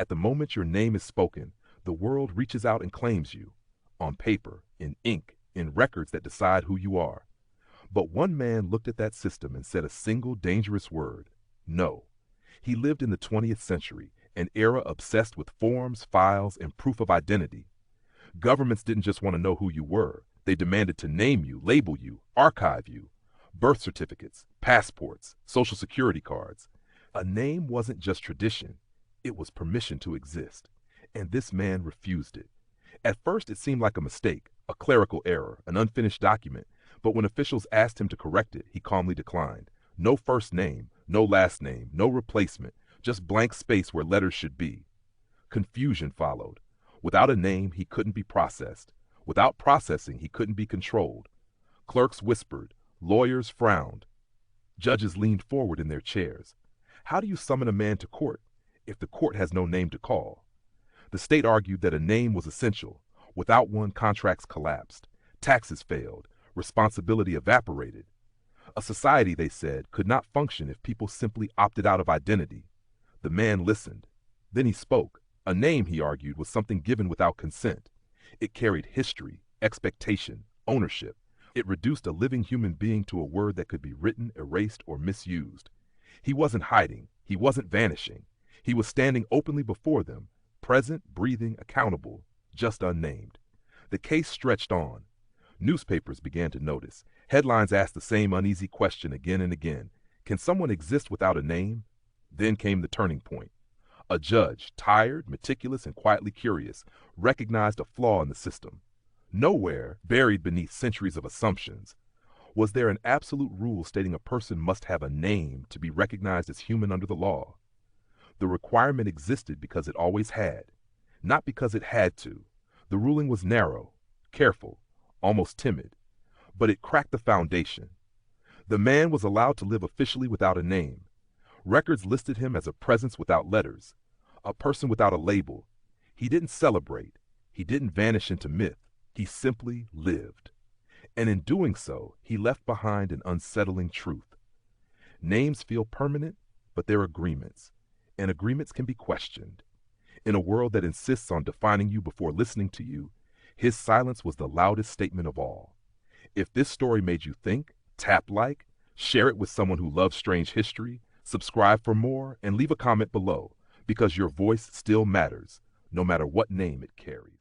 At the moment your name is spoken, the world reaches out and claims you, on paper, in ink, in records that decide who you are. But one man looked at that system and said a single dangerous word: no. He lived in the 20th century, an era obsessed with forms, files, and proof of identity. Governments didn't just want to know who you were, they demanded to name you, label you, archive you. Birth certificates, passports, social security cards. A name wasn't just tradition, it was permission to exist. And this man refused it. At first it seemed like a mistake, a clerical error, an unfinished document, but when officials asked him to correct it, he calmly declined. No first name, no last name, no replacement, just blank space where letters should be. Confusion followed. Without a name, he couldn't be processed. Without processing, he couldn't be controlled. Clerks whispered, lawyers frowned. Judges leaned forward in their chairs. How do you summon a man to court if the court has no name to call? The state argued that a name was essential. Without one, contracts collapsed. Taxes failed. Responsibility evaporated. A society, they said, could not function if people simply opted out of identity. The man listened. Then he spoke. A name, he argued, was something given without consent. It carried history, expectation, ownership. It reduced a living human being to a word that could be written, erased, or misused. He wasn't hiding. He wasn't vanishing. He was standing openly before them, present, breathing, accountable, just unnamed. The case stretched on. Newspapers began to notice. Headlines asked the same uneasy question again and again. Can someone exist without a name? Then came the turning point. A judge, tired, meticulous, and quietly curious, recognized a flaw in the system. Nowhere, buried beneath centuries of assumptions, was there an absolute rule stating a person must have a name to be recognized as human under the law. The requirement existed because it always had, not because it had to. The ruling was narrow, careful, almost timid, but it cracked the foundation. The man was allowed to live officially without a name. Records listed him as a presence without letters, a person without a label. He didn't celebrate. He didn't vanish into myth. He simply lived. And in doing so, he left behind an unsettling truth. Names feel permanent, but they're agreements, and agreements can be questioned. In a world that insists on defining you before listening to you, his silence was the loudest statement of all. If this story made you think, tap like, share it with someone who loves strange history, subscribe for more, and leave a comment below, because your voice still matters, no matter what name it carries.